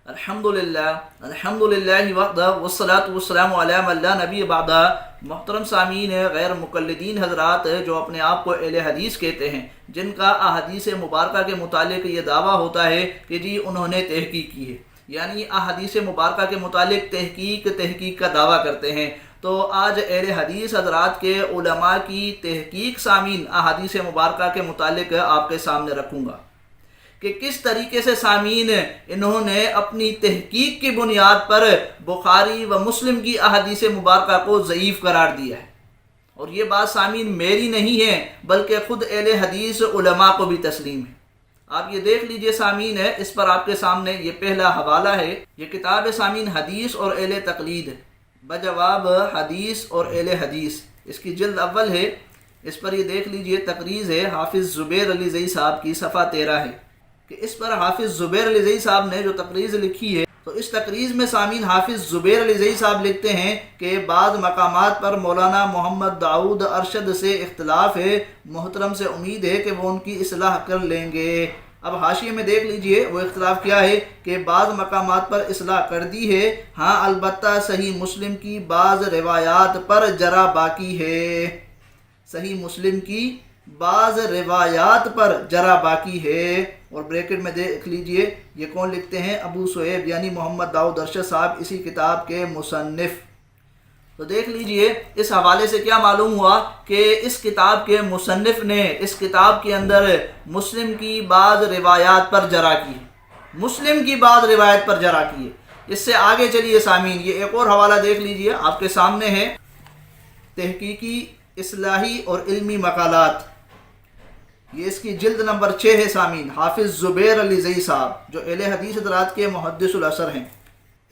الحمدللہ وحدہ والصلاة والسلام علی من لا نبی بعدہ۔ محترم سامعین، غیر مقلدین حضرات جو اپنے آپ کو اہل حدیث کہتے ہیں، جن کا احادیث مبارکہ کے متعلق یہ دعویٰ ہوتا ہے کہ جی انہوں نے تحقیق کی ہے، یعنی احادیث مبارکہ کے متعلق تحقیق کا دعویٰ کرتے ہیں، تو آج اہل حدیث حضرات کے علماء کی تحقیق سامعین احادیث مبارکہ کے متعلق آپ کے سامنے رکھوں گا کہ کس طریقے سے سامعین انہوں نے اپنی تحقیق کی بنیاد پر بخاری و مسلم کی احادیث مبارکہ کو ضعیف قرار دیا ہے۔ اور یہ بات سامعین میری نہیں ہے، بلکہ خود اہل حدیث علماء کو بھی تسلیم ہے۔ آپ یہ دیکھ لیجئے سامعین، ہے اس پر آپ کے سامنے یہ پہلا حوالہ ہے۔ یہ کتاب ہے سامعین حدیث اور اہل تقلید بجواب حدیث اور اہل حدیث، اس کی جلد اول ہے۔ اس پر یہ دیکھ لیجئے تقریض ہے حافظ زبیر علی زئی صاحب کی، صفحہ 13 ہے کہ اس پر حافظ زبیر علی زئی صاحب نے جو تقریض لکھی ہے، تو اس تقریض میں سامعین حافظ زبیر علی زئی صاحب لکھتے ہیں کہ بعض مقامات پر مولانا محمد داؤد ارشد سے اختلاف ہے، محترم سے امید ہے کہ وہ ان کی اصلاح کر لیں گے۔ اب حاشیے میں دیکھ لیجئے وہ اختلاف کیا ہے کہ بعض مقامات پر اصلاح کر دی ہے، ہاں البتہ صحیح مسلم کی بعض روایات پر جرا باقی ہے۔ صحیح مسلم کی بعض روایات پر جرا باقی ہے، اور بریکٹ میں دیکھ لیجئے یہ کون لکھتے ہیں، ابو صہیب یعنی محمد داؤد ارشد صاحب، اسی کتاب کے مصنف۔ تو دیکھ لیجئے اس حوالے سے کیا معلوم ہوا کہ اس کتاب کے مصنف نے اس کتاب کے اندر مسلم کی بعض روایات پر جرا کی، مسلم کی بعض روایت پر جرا کی ہے۔ اس سے آگے چلیے سامعین، یہ ایک اور حوالہ دیکھ لیجئے، آپ کے سامنے ہے تحقیقی اصلاحی اور علمی مقالات، یہ اس کی جلد نمبر 6 ہے سامعین، حافظ زبیر علی زئی صاحب جو اہل حدیث حضرات کے محدث العصر ہیں۔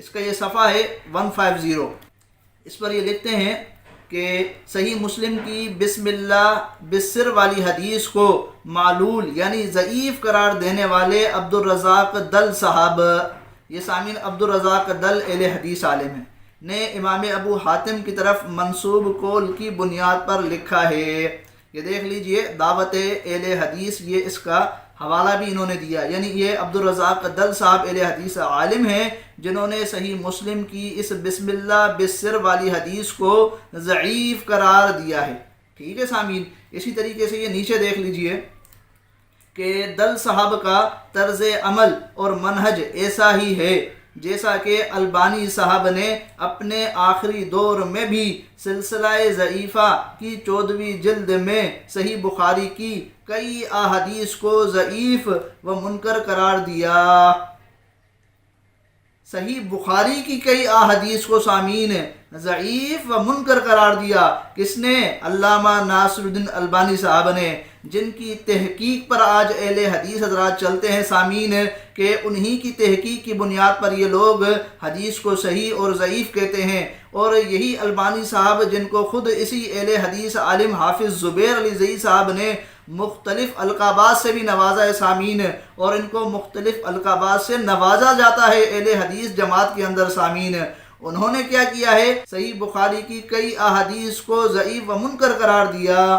اس کا یہ صفحہ ہے 150۔ اس پر یہ لکھتے ہیں کہ صحیح مسلم کی بسم اللہ بالسر والی حدیث کو معلول یعنی ضعیف قرار دینے والے عبدالرزاق دل صاحب، یہ سامعین عبدالرزاق دل اہل حدیث عالم ہیں، نے امام ابو حاتم کی طرف منسوب قول کی بنیاد پر لکھا ہے۔ یہ دیکھ لیجئے دعوت اہل حدیث، یہ اس کا حوالہ بھی انہوں نے دیا، یعنی یہ عبدالرزاق دل صاحب اہل حدیث عالم ہیں جنہوں نے صحیح مسلم کی اس بسم اللہ بالسر والی حدیث کو ضعیف قرار دیا ہے۔ ٹھیک ہے سامعین، اسی طریقے سے یہ نیچے دیکھ لیجئے کہ دل صاحب کا طرز عمل اور منہج ایسا ہی ہے جیسا کہ البانی صاحب نے اپنے آخری دور میں بھی سلسلہ ضعیفہ کی 14ویں جلد میں صحیح بخاری کی کئی احادیث کو ضعیف و منکر قرار دیا۔ صحیح بخاری کی کئی احادیث کو سامعین ضعیف و منکر قرار دیا، کس نے؟ علامہ ناصر الدین البانی صاحب نے، جن کی تحقیق پر آج اہل حدیث حضرات چلتے ہیں سامعین، کہ انہی کی تحقیق کی بنیاد پر یہ لوگ حدیث کو صحیح اور ضعیف کہتے ہیں، اور یہی البانی صاحب جن کو خود اسی اہل حدیث عالم حافظ زبیر علی زئی صاحب نے مختلف القابات سے بھی نوازا ہے سامعین، اور ان کو مختلف القابات سے نوازا جاتا ہے اہل حدیث جماعت کے اندر سامعین، انہوں نے کیا کیا ہے؟ صحیح بخاری کی کئی احادیث کو ضعیف و منکر قرار دیا۔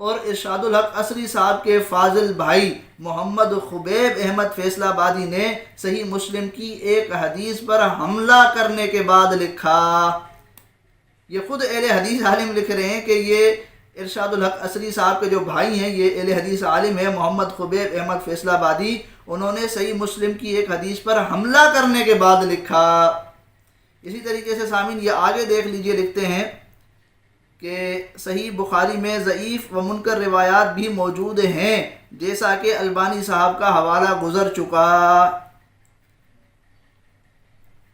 اور ارشاد الحق عصری صاحب کے فاضل بھائی محمد خبیب احمد فیصلہ آبادی نے صحیح مسلم کی ایک حدیث پر حملہ کرنے کے بعد لکھا، یہ خود اہل حدیث عالم لکھ رہے ہیں کہ یہ ارشاد الحق عصری صاحب کے جو بھائی ہیں، یہ اہل حدیث عالم ہے محمد خبیب احمد فیصلہ آبادی، انہوں نے صحیح مسلم کی ایک حدیث پر حملہ کرنے کے بعد لکھا۔ اسی طریقے سے سامعین یہ آگے دیکھ لیجئے، لکھتے ہیں کہ صحیح بخاری میں ضعیف و منکر روایات بھی موجود ہیں جیسا کہ البانی صاحب کا حوالہ گزر چکا۔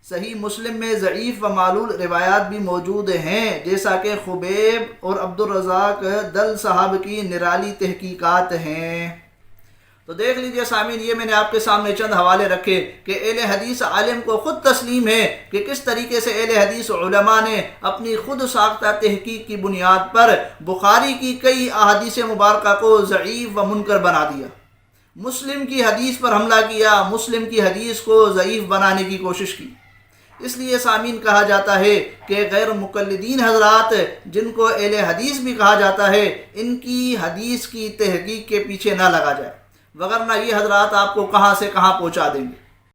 صحیح مسلم میں ضعیف و معلول روایات بھی موجود ہیں جیسا کہ خبیب اور عبدالرزاق دل صاحب کی نرالی تحقیقات ہیں۔ تو دیکھ لیجئے سامعین، یہ میں نے آپ کے سامنے چند حوالے رکھے کہ اہل حدیث عالم کو خود تسلیم ہے کہ کس طریقے سے اہل حدیث علماء نے اپنی خود ساختہ تحقیق کی بنیاد پر بخاری کی کئی احادیث مبارکہ کو ضعیف و منکر بنا دیا، مسلم کی حدیث پر حملہ کیا، مسلم کی حدیث کو ضعیف بنانے کی کوشش کی۔ اس لیے سامعین کہا جاتا ہے کہ غیر مقلدین حضرات جن کو اہل حدیث بھی کہا جاتا ہے، ان کی حدیث کی تحقیق کے پیچھے نہ لگا جائے، وگرنہ یہ حضرات آپ کو کہاں سے کہاں پہنچا دیں گے۔